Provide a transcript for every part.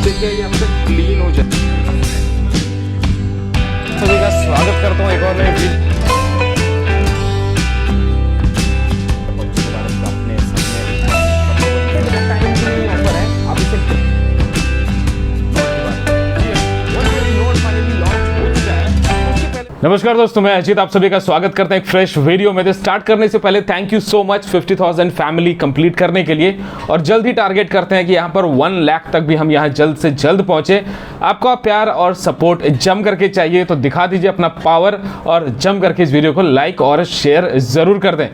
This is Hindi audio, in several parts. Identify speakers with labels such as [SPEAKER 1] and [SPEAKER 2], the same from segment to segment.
[SPEAKER 1] देखिए ये आपसे क्लीन हो जाए। सभी का स्वागत करता हूँ एक और नए वीडियो। नमस्कार दोस्तों, मैं अजीत आप सभी का स्वागत करते हैं एक फ्रेश वीडियो में। स्टार्ट करने से पहले thank you so much 50,000 family complete करने के लिए, और जल्द ही टारगेट करते हैं कि यहाँ पर 1 लाख तक भी हम यहाँ जल्द से जल्द पहुंचे। आपका प्यार और सपोर्ट जम करके चाहिए, तो दिखा दीजिए अपना पावर और जम करके इस वीडियो को लाइक और शेयर जरूर कर दें।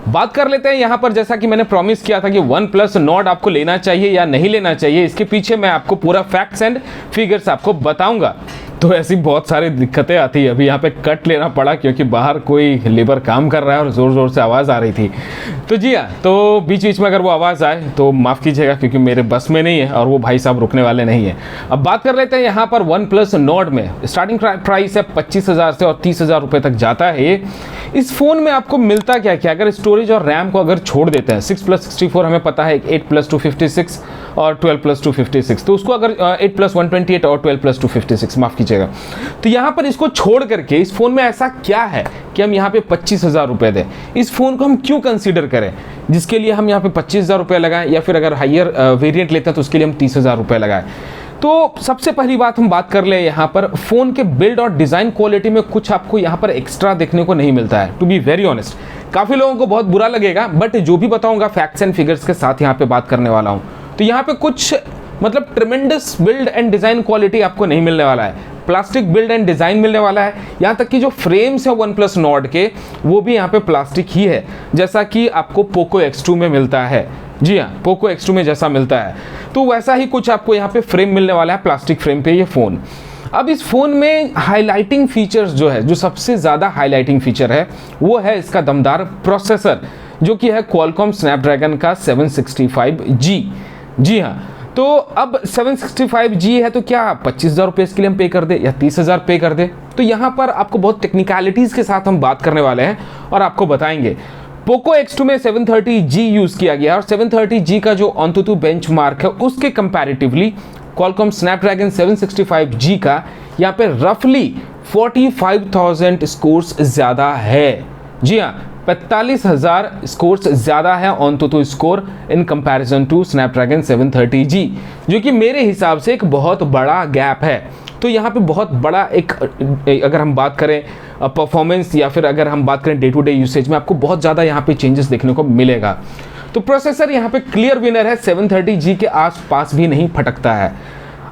[SPEAKER 1] बात कर लेते हैं यहाँ पर, जैसा कि मैंने प्रॉमिस किया था कि OnePlus Nord आपको लेना चाहिए या नहीं लेना चाहिए, इसके पीछे मैं आपको पूरा फैक्ट्स एंड फिगर्स आपको बताऊंगा। तो ऐसी बहुत सारी दिक्कतें आती है। अभी यहाँ पे कट लेना पड़ा क्योंकि बाहर कोई लेबर काम कर रहा है और ज़ोर ज़ोर से आवाज़ आ रही थी। तो जी हाँ, तो बीच बीच में अगर वो आवाज़ आए तो माफ़ कीजिएगा, क्योंकि मेरे बस में नहीं है और वो भाई साहब रुकने वाले नहीं हैं। अब बात कर लेते हैं यहाँ पर OnePlus Nord में। स्टार्टिंग प्राइस है 25,000 से और 30,000 रुपये तक जाता है ये। इस फ़ोन में आपको मिलता क्या क्या, अगर स्टोरेज और रैम को अगर छोड़ देते हैं, 6+64 हमें पता है, 8+256 और 12+256, तो उसको अगर 8+128 और 12+256 माफ़ कीजिएगा, तो यहाँ पर इसको छोड़ करके इस फ़ोन में ऐसा क्या है कि हम यहाँ पे 25,000 रुपये दें। इस फ़ोन को हम क्यों कंसीडर करें, जिसके लिए हम यहाँ पे 25,000 रुपये लगाएं, या फिर अगर हाइयर वेरिएंट लेते हैं तो उसके लिए हम 30,000 रुपये लगाएं। तो सबसे पहली बात हम बात कर ले यहाँ पर फ़ोन के बिल्ड और डिज़ाइन क्वालिटी में कुछ आपको यहाँ पर एक्स्ट्रा देखने को नहीं मिलता है। टू बी वेरी ऑनेस्ट, काफ़ी लोगों को बहुत बुरा लगेगा, बट जो भी बताऊँगा फैक्ट्स एंड फिगर्स के साथ यहाँ पे बात करने वाला हूँ। तो यहाँ पे कुछ मतलब tremendous build and design quality आपको नहीं मिलने वाला है। प्लास्टिक बिल्ड एंड डिज़ाइन मिलने वाला है। यहाँ तक कि जो फ्रेम्स है OnePlus Nord के, वो भी यहाँ पे प्लास्टिक ही है, जैसा कि आपको Poco X2 में मिलता है। जी हाँ, Poco X2 में जैसा मिलता है, तो वैसा ही कुछ आपको यहाँ पे फ्रेम मिलने वाला है, प्लास्टिक फ्रेम पे ये फ़ोन। अब इस फ़ोन में हाईलाइटिंग फीचर्स जो है, जो सबसे ज़्यादा हाईलाइटिंग फीचर है, वो है इसका दमदार प्रोसेसर, जो कि है Qualcomm Snapdragon का 765G। जी हाँ, तो अब 765G है, तो क्या 25,000 रुपये इसके लिए हम पे कर दे या 30,000 पे कर दे? तो यहाँ पर आपको बहुत टेक्निकलिटीज़ के साथ हम बात करने वाले हैं और आपको बताएंगे। Poco X2 में 730G यूज़ किया गया, और 730G का जो AnTuTu बेंचमार्क है उसके कंपैरेटिवली Qualcomm Snapdragon 765G का यहाँ पे रफली 45,000 स्कोर्स ज़्यादा है। जी हाँ, 45,000 स्कोर्स ज़्यादा है AnTuTu score in comparison to Snapdragon 730G, जो कि मेरे हिसाब से एक बहुत बड़ा गैप है। तो यहाँ पे बहुत बड़ा एक, अगर हम बात करें परफॉर्मेंस या फिर अगर हम बात करें डे टू डे यूसेज में, आपको बहुत ज़्यादा यहाँ पे चेंजेस देखने को मिलेगा। तो प्रोसेसर यहाँ पे क्लियर विनर है, 730G के आसपास भी नहीं फटकता है।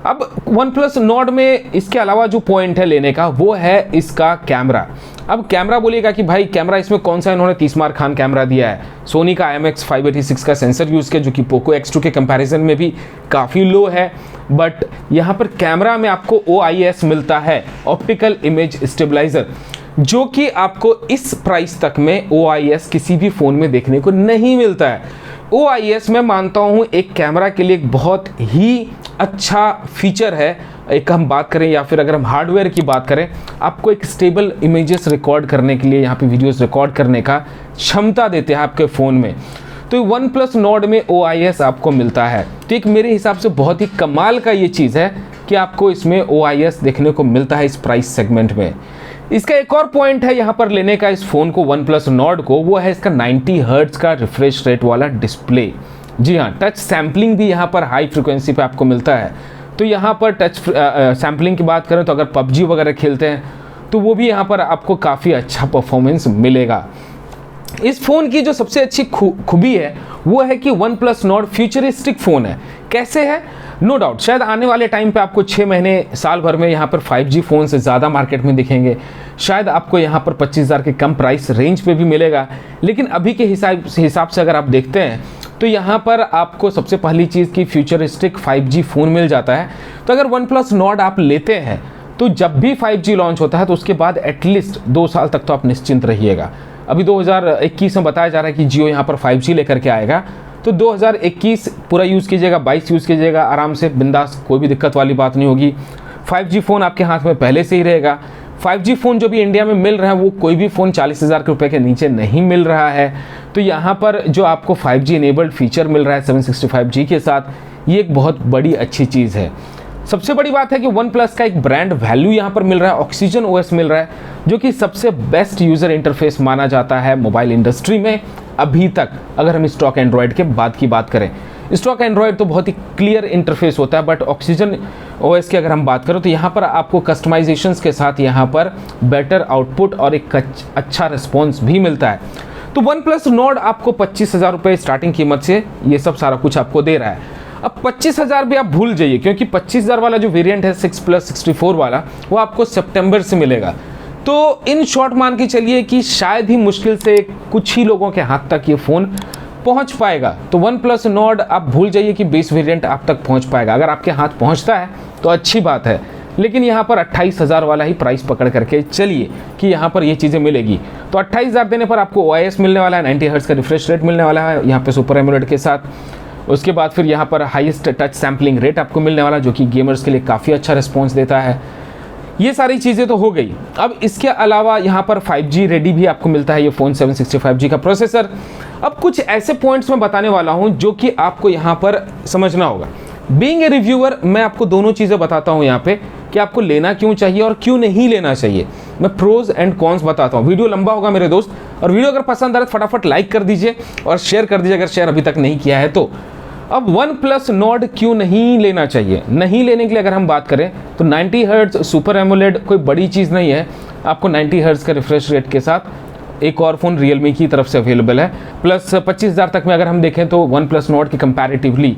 [SPEAKER 1] अब OnePlus Nord में इसके अलावा जो पॉइंट है लेने का, वो है इसका कैमरा। अब कैमरा बोलिएगा कि भाई कैमरा इसमें कौन सा इन्होंने 30 मार खान कैमरा दिया है। सोनी का IMX586 का सेंसर यूज़ किया, जो कि Poco X2 के कंपैरिजन में भी काफ़ी लो है। बट यहाँ पर कैमरा में आपको OIS मिलता है, ऑप्टिकल इमेज स्टेबलाइजर, जो कि आपको इस प्राइस तक में OIS किसी भी फ़ोन में देखने को नहीं मिलता है। OIS मैं मानता हूँ एक कैमरा के लिए एक बहुत ही अच्छा फीचर है। एक हम बात करें या फिर अगर हम हार्डवेयर की बात करें, आपको एक स्टेबल इमेजेस रिकॉर्ड करने के लिए, यहाँ पे वीडियोस रिकॉर्ड करने का क्षमता देते हैं आपके फ़ोन में। तो OnePlus Nord में OIS आपको मिलता है। तो एक मेरे हिसाब से बहुत ही कमाल का ये चीज़ है कि आपको इसमें OIS देखने को मिलता है इस प्राइस सेगमेंट में। इसका एक और पॉइंट है यहाँ पर लेने का इस फ़ोन को, OnePlus Nord को, वो है इसका 90 हर्ट्ज़ का रिफ्रेश रेट वाला डिस्प्ले। जी हाँ, टच सैम्पलिंग भी यहाँ पर हाई फ्रिक्वेंसी पे आपको मिलता है। तो यहाँ पर टच सैम्पलिंग की बात करें तो अगर PUBG वगैरह खेलते हैं तो वो भी यहाँ पर आपको काफ़ी अच्छा परफॉर्मेंस मिलेगा। इस फ़ोन की जो सबसे अच्छी खूबी है वो है कि OnePlus Nord फ्यूचरिस्टिक फ़ोन है। कैसे है? नो डाउट शायद आने वाले टाइम पे आपको 6 महीने साल भर में यहाँ पर 5G फ़ोन से ज़्यादा मार्केट में दिखेंगे। शायद आपको यहाँ पर 25,000 के कम प्राइस रेंज पे भी मिलेगा। लेकिन अभी के हिसाब से अगर आप देखते हैं तो यहाँ पर आपको सबसे पहली चीज़ की फ्यूचरिस्टिक 5G फ़ोन मिल जाता है। तो अगर OnePlus Nord आप लेते हैं तो जब भी 5G लॉन्च होता है तो उसके बाद एटलीस्ट 2 साल तक तो आप निश्चिंत रहिएगा। अभी 2021 में बताया जा रहा है कि जियो यहाँ पर 5G लेकर के आएगा, तो 2021 पूरा यूज़ कीजिएगा, 22 यूज़ कीजिएगा आराम से बिंदास, कोई भी दिक्कत वाली बात नहीं होगी। 5G फ़ोन आपके हाथ में पहले से ही रहेगा। 5G फ़ोन जो भी इंडिया में मिल रहा है वो कोई भी फ़ोन 40,000 रुपये के नीचे नहीं मिल रहा है। तो यहाँ पर जो आपको 5G इनेबल्ड फीचर मिल रहा है 765G के साथ, ये एक बहुत बड़ी अच्छी चीज़ है। सबसे बड़ी बात है कि वन प्लस का एक ब्रांड वैल्यू यहाँ पर मिल रहा है, ऑक्सीजन ओएस मिल रहा है, जो कि सबसे बेस्ट यूज़र इंटरफेस माना जाता है मोबाइल इंडस्ट्री में अभी तक। अगर हम स्टॉक एंड्रॉयड के बाद की बात करें, स्टॉक एंड्रॉयड तो बहुत ही क्लियर इंटरफेस होता है, बट ऑक्सीजन ओएस की अगर हम बात करें तो यहाँ पर आपको कस्टमाइजेशंस के साथ यहाँ पर बेटर आउटपुट और एक अच्छा रिस्पॉन्स भी मिलता है। तो वन प्लस नॉर्ड आपको 25,000 रुपये स्टार्टिंग कीमत से ये सब सारा कुछ आपको दे रहा है। अब 25,000 भी आप भूल जाइए, क्योंकि 25,000 वाला जो वेरिएंट है 6+64 वाला, वो आपको सितंबर से मिलेगा। तो इन शॉर्ट मान के चलिए कि शायद ही मुश्किल से कुछ ही लोगों के हाथ तक ये फ़ोन पहुंच पाएगा। तो वन प्लस नॉर्ड आप भूल जाइए कि बेस वेरिएंट आप तक पहुंच पाएगा। अगर आपके हाथ पहुंचता है तो अच्छी बात है, लेकिन यहाँ पर 28,000 वाला ही प्राइस पकड़ करके चलिए कि यहाँ पर ये चीज़ें मिलेगी। तो 28,000 देने पर आपको OIS मिलने वाला है, 90 हर्ट्ज़ का रिफ्रेश रेट मिलने वाला है यहाँ पे सुपर एमोलेड के साथ। उसके बाद फिर यहाँ पर हाईएस्ट टच सैम्पलिंग रेट आपको मिलने वाला, जो कि गेमर्स के लिए काफ़ी अच्छा रिस्पॉन्स देता है। ये सारी चीज़ें तो हो गई। अब इसके अलावा यहाँ पर 5G रेडी भी आपको मिलता है ये फ़ोन, 765G का प्रोसेसर। अब कुछ ऐसे पॉइंट्स मैं बताने वाला हूँ जो कि आपको यहाँ पर समझना होगा। बीइंग ए रिव्यूअर मैं आपको दोनों चीज़ें बताता हूँ यहाँ पे कि आपको लेना क्यों चाहिए और क्यों नहीं लेना चाहिए। मैं प्रोज एंड कॉन्स बताता हूँ। वीडियो लंबा होगा मेरे दोस्त, और वीडियो अगर पसंद आ रहा है फटाफट लाइक कर दीजिए और शेयर कर दीजिए अगर शेयर अभी तक नहीं किया है तो। अब वन प्लस नॉर्ड क्यों नहीं लेना चाहिए? नहीं लेने के लिए अगर हम बात करें तो 90 हर्ट्ज़ सुपर एमोलेड कोई बड़ी चीज़ नहीं है। आपको 90 हर्ट्ज़ का रिफ्रेश रेट के साथ एक और फ़ोन रियलमी की तरफ से अवेलेबल है, प्लस 25,000 तक में अगर हम देखें तो वन प्लस नॉर्ड की कंपैरेटिवली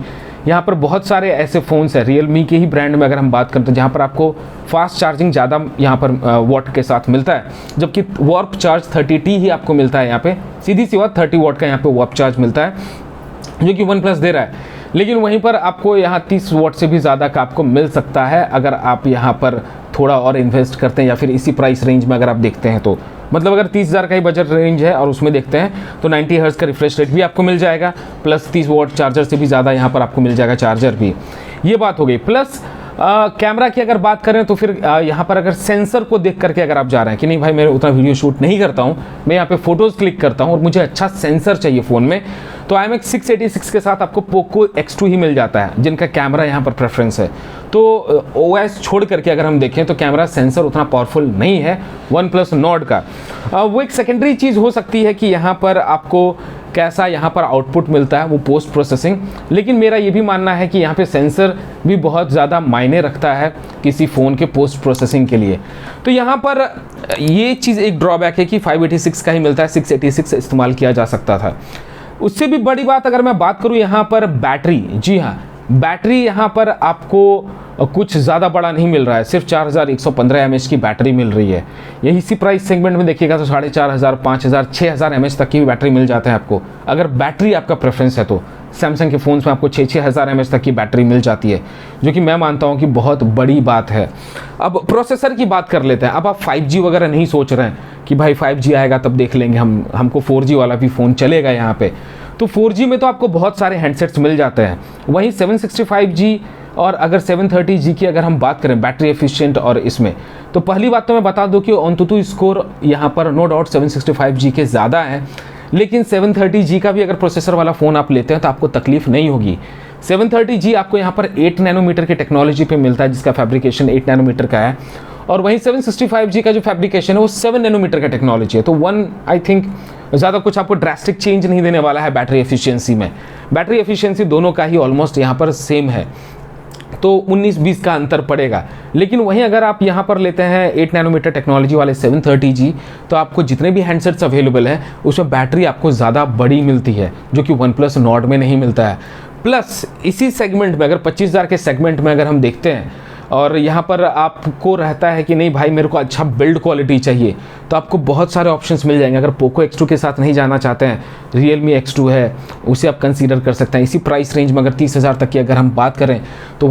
[SPEAKER 1] यहाँ पर बहुत सारे ऐसे फ़ोन्स हैं रियलमी के ही ब्रांड में अगर हम बात करें तो जहाँ पर आपको फास्ट चार्जिंग ज़्यादा यहाँ पर वॉट के साथ मिलता है, जबकि वार्प चार्ज 30T ही आपको मिलता है यहाँ पे। सीधी सी बात 30 वाट का यहाँ पे वार्प चार्ज मिलता है जो कि वन प्लस दे रहा है, लेकिन वहीं पर आपको यहाँ 30 वाट से भी ज़्यादा का आपको मिल सकता है अगर आप यहाँ पर थोड़ा और इन्वेस्ट करते हैं या फिर इसी प्राइस रेंज में अगर आप देखते हैं तो। मतलब अगर 30,000 का ही बजट रेंज है और उसमें देखते हैं तो 90 हर्ट्ज़ का रिफ्रेश रेट भी आपको मिल जाएगा, प्लस 30 वाट चार्जर से भी ज़्यादा यहाँ पर आपको मिल जाएगा चार्जर भी। ये बात हो गई। प्लस कैमरा की अगर बात करें तो फिर यहाँ पर अगर सेंसर को देख करके अगर आप जा रहे हैं कि नहीं भाई मैं उतना वीडियो शूट नहीं करता हूँ, मैं यहाँ पे फ़ोटोज़ क्लिक करता हूँ और मुझे अच्छा सेंसर चाहिए फ़ोन में, तो IMX 686 के साथ आपको पोको X2 ही मिल जाता है जिनका कैमरा यहाँ पर प्रेफरेंस है। तो OS छोड़ करके अगर हम देखें तो कैमरा सेंसर उतना पावरफुल नहीं है वन प्लस नॉर्ड का। वो एक सेकेंडरी चीज़ हो सकती है कि यहाँ पर आपको कैसा यहाँ पर आउटपुट मिलता है वो पोस्ट प्रोसेसिंग, लेकिन मेरा ये भी मानना है कि यहाँ पे सेंसर भी बहुत ज़्यादा मायने रखता है किसी फ़ोन के पोस्ट प्रोसेसिंग के लिए। तो यहाँ पर ये चीज़ एक ड्रॉबैक है कि 586 का ही मिलता है, 686 इस्तेमाल किया जा सकता था। उससे भी बड़ी बात अगर मैं बात करूँ यहाँ पर बैटरी, जी हाँ बैटरी यहाँ पर आपको कुछ ज़्यादा बड़ा नहीं मिल रहा है, सिर्फ 4115 mAh की बैटरी मिल रही है। यही इसी प्राइस सेगमेंट में देखिएगा तो 4,500, 5,000, 6,000 mAh तक की भी बैटरी मिल जाते हैं आपको, अगर बैटरी आपका प्रेफरेंस है तो। सैमसंग के फ़ोन्स में आपको 6,000 mAh तक की बैटरी मिल जाती है, जो कि मैं मानता हूँ कि बहुत बड़ी बात है। अब प्रोसेसर की बात कर लेते हैं। अब आप 5G वगैरह नहीं सोच रहे हैं कि भाई 5G आएगा तब देख लेंगे, हमको 4G वाला भी फ़ोन चलेगा यहाँ पे, तो 4G में तो आपको बहुत सारे हैंडसेट्स मिल जाते हैं। वहीं 765G और अगर 730G की अगर हम बात करें बैटरी एफिशिएंट और इसमें, तो पहली बात तो मैं बता दूं कि AnTuTu स्कोर यहाँ पर नो डाउट 765G के ज़्यादा है, लेकिन 730G का भी अगर प्रोसेसर वाला फ़ोन आप लेते हैं तो आपको तकलीफ नहीं होगी। 730G आपको यहाँ पर 8 नैनोमीटर की टेक्नोलॉजी पे मिलता है, जिसका फैब्रिकेशन 8 नैनोमीटर का है, और वहीं 765G का जो फैब्रिकेशन है वो 7 नैनोमीटर का टेक्नोलॉजी है। तो आई थिंक ज़्यादा कुछ आपको ड्रास्टिक चेंज नहीं देने वाला है बैटरी एफिशिएंसी में। बैटरी एफिशिएंसी दोनों का ही ऑलमोस्ट यहाँ पर सेम है, तो 19-20 का अंतर पड़ेगा। लेकिन वहीं अगर आप यहाँ पर लेते हैं 8 नैनोमीटर टेक्नोलॉजी वाले 730G, तो आपको जितने भी हैंडसेट्स अवेलेबल हैं उसमें बैटरी आपको ज़्यादा बड़ी मिलती है, जो कि वन प्लस नॉर्ड में नहीं मिलता है। प्लस इसी सेगमेंट में अगर 25,000 के सेगमेंट में अगर हम देखते हैं और यहाँ पर आपको रहता है कि नहीं भाई मेरे को अच्छा बिल्ड क्वालिटी चाहिए, तो आपको बहुत सारे ऑप्शंस मिल जाएंगे। अगर पोको X2 के साथ नहीं जाना चाहते हैं, Realme X2 है, उसे आप कंसीडर कर सकते हैं। इसी प्राइस रेंज में अगर 30,000 तक की अगर हम बात करें तो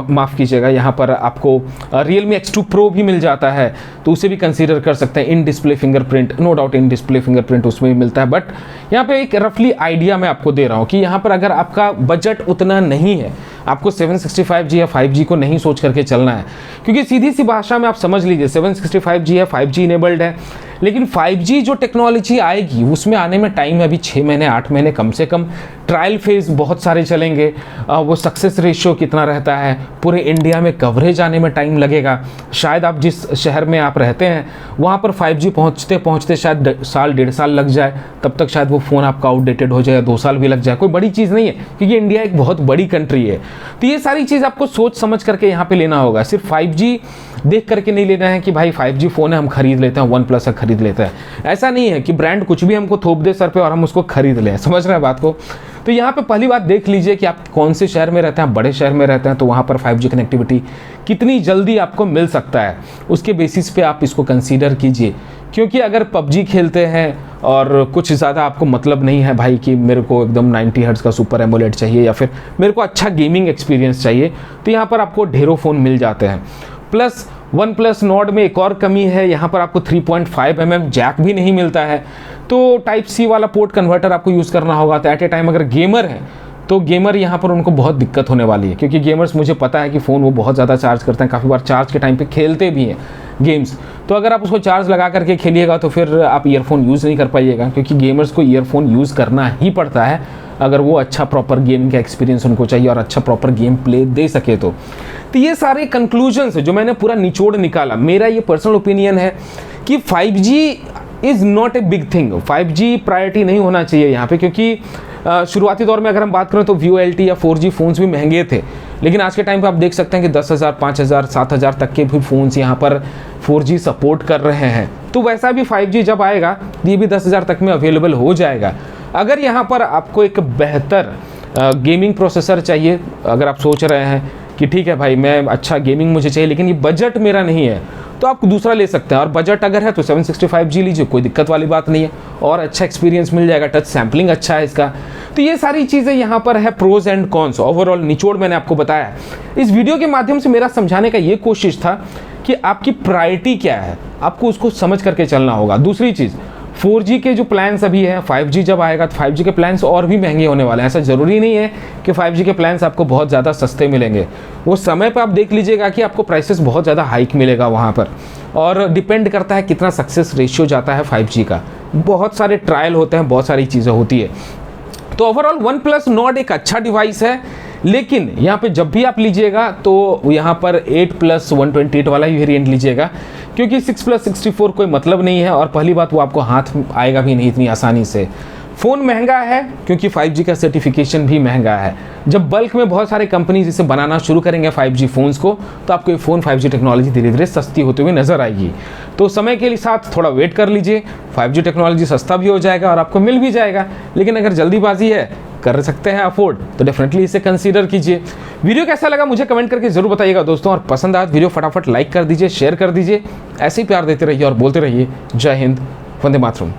[SPEAKER 1] माफ़ कीजिएगा, यहाँ पर आपको Realme X2 Pro भी मिल जाता है, तो उसे भी कंसीडर कर सकते हैं। In display fingerprint, no doubt in display fingerprint उसमें भी मिलता है, बट यहाँ पे एक रफली आइडिया मैं आपको दे रहा हूँ कि यहाँ पर अगर आपका बजट उतना नहीं है, आपको 765G या 5G को नहीं सोच करके चलना है, क्योंकि सीधी सी भाषा में आप समझ लीजिए 765G है, 5G इनेबल्ड है, लेकिन 5G जो टेक्नोलॉजी आएगी उसमें आने में टाइम है अभी 6 महीने 8 महीने कम से कम ट्रायल फेज़ बहुत सारे चलेंगे, वो सक्सेस रेशियो कितना रहता है, पूरे इंडिया में कवरेज आने में टाइम लगेगा। शायद आप जिस शहर में आप रहते हैं वहाँ पर 5G पहुँचते पहुँचते शायद साल 1.5 साल लग जाए, तब तक शायद वो फ़ोन आपका आउटडेटेड हो जाए, 2 साल भी लग जाए। कोई बड़ी चीज़ नहीं है, क्योंकि इंडिया एक बहुत बड़ी कंट्री है। तो ये सारी चीज़ आपको सोच समझ करके यहाँ पे लेना होगा। सिर्फ 5G देख करके नहीं लेना है कि भाई 5G फ़ोन है हम खरीद लेते हैं, OnePlus खरीद लेते हैं। ऐसा नहीं है कि ब्रांड कुछ भी हमको थोप दे सर पे और हम उसको खरीद लें, समझ रहे हैं बात को। तो यहाँ पे पहली बात देख लीजिए कि आप कौन से शहर में रहते हैं। बड़े शहर में रहते हैं तो वहाँ पर 5G कनेक्टिविटी कितनी जल्दी आपको मिल सकता है, उसके बेसिस पे आप इसको कंसीडर कीजिए। क्योंकि अगर PUBG खेलते हैं और कुछ ज़्यादा आपको मतलब नहीं है भाई कि मेरे को एकदम 90 हर्ट्ज़ का सुपर एमोलेड चाहिए या फिर मेरे को अच्छा गेमिंग एक्सपीरियंस चाहिए, तो यहाँ पर आपको ढेरों फ़ोन मिल जाते हैं। प्लस OnePlus Nord में एक और कमी है, यहाँ पर आपको 3.5 mm जैक भी नहीं मिलता है, तो टाइप C वाला पोर्ट कन्वर्टर आपको यूज़ करना होगा। तो एट ए टाइम अगर गेमर है तो गेमर यहाँ पर उनको बहुत दिक्कत होने वाली है, क्योंकि गेमर्स मुझे पता है कि फ़ोन वो बहुत ज़्यादा चार्ज करते हैं, काफ़ी बार चार्ज के टाइम पे खेलते भी हैं गेम्स। तो अगर आप उसको चार्ज लगा करके खेलिएगा तो फिर आप ईयरफोन यूज़ नहीं कर पाइएगा, क्योंकि गेमर्स को ईयरफोन यूज़ करना ही पड़ता है अगर वो अच्छा प्रॉपर गेमिंग का एक्सपीरियंस उनको चाहिए और अच्छा प्रॉपर गेम प्ले दे सके। तो ये सारे कंक्लूजन्स जो मैंने पूरा निचोड़ निकाला, मेरा ये पर्सनल ओपिनियन है कि 5G is not a big thing. 5G priority नहीं होना चाहिए यहाँ पे, क्योंकि शुरुआती दौर में अगर हम बात करें तो VoLTE या 4G फ़ोन्स भी महंगे थे, लेकिन आज के टाइम पे आप देख सकते हैं कि 10,000, 5,000, 7,000 तक के भी फ़ोन्स यहाँ पर 4G सपोर्ट कर रहे हैं। तो वैसा भी 5G जब आएगा ये भी 10,000 तक में अवेलेबल हो जाएगा। अगर यहाँ पर आपको एक बेहतर गेमिंग प्रोसेसर चाहिए, अगर आप सोच रहे हैं कि ठीक है भाई मैं अच्छा गेमिंग मुझे चाहिए लेकिन ये बजट मेरा नहीं है, तो आप दूसरा ले सकते हैं। और बजट अगर है तो 765G लीजिए, कोई दिक्कत वाली बात नहीं है, और अच्छा एक्सपीरियंस मिल जाएगा, टच सैम्पलिंग अच्छा है इसका। तो ये सारी चीज़ें यहाँ पर है प्रोज एंड कॉन्स। ओवरऑल निचोड़ मैंने आपको बताया। इस वीडियो के माध्यम से मेरा समझाने का ये कोशिश था कि आपकी प्रायोरिटी क्या है, आपको उसको समझ करके चलना होगा। दूसरी चीज़, 4G के जो प्लान्स अभी हैं, 5G जब आएगा तो 5G के प्लान्स और भी महंगे होने वाले हैं। ऐसा ज़रूरी नहीं है कि 5G के प्लान्स आपको बहुत ज़्यादा सस्ते मिलेंगे। वो समय पर आप देख लीजिएगा कि आपको प्राइसेस बहुत ज़्यादा हाइक मिलेगा वहाँ पर, और डिपेंड करता है कितना सक्सेस रेशियो जाता है 5G का। बहुत सारे ट्रायल होते हैं, बहुत सारी चीज़ें होती है। तो ओवरऑल OnePlus Nord एक अच्छा डिवाइस है, लेकिन यहाँ पे जब भी आप लीजिएगा तो यहाँ पर 8+128 वाला ही वेरिएंट लीजिएगा, क्योंकि 6+64 कोई मतलब नहीं है, और पहली बात वो आपको हाथ आएगा भी नहीं इतनी आसानी से। फ़ोन महंगा है क्योंकि 5G का सर्टिफिकेशन भी महंगा है। जब बल्क में बहुत सारे कंपनीज इसे बनाना शुरू करेंगे 5G फ़ोन्स को, तो आपको ये फ़ोन 5G टेक्नोलॉजी धीरे धीरे सस्ती होते हुए नज़र आएगी। तो समय के साथ थोड़ा वेट कर लीजिए, 5G टेक्नोलॉजी सस्ता भी हो जाएगा और आपको मिल भी जाएगा। लेकिन अगर जल्दीबाजी है, कर सकते हैं अफोर्ड, तो डेफिनेटली इसे कंसीडर कीजिए। वीडियो कैसा लगा मुझे कमेंट करके जरूर बताइएगा दोस्तों, और पसंद आया वीडियो फटाफट लाइक कर दीजिए, शेयर कर दीजिए। ऐसे ही प्यार देते रहिए और बोलते रहिए जय हिंद, वंदे मातरम।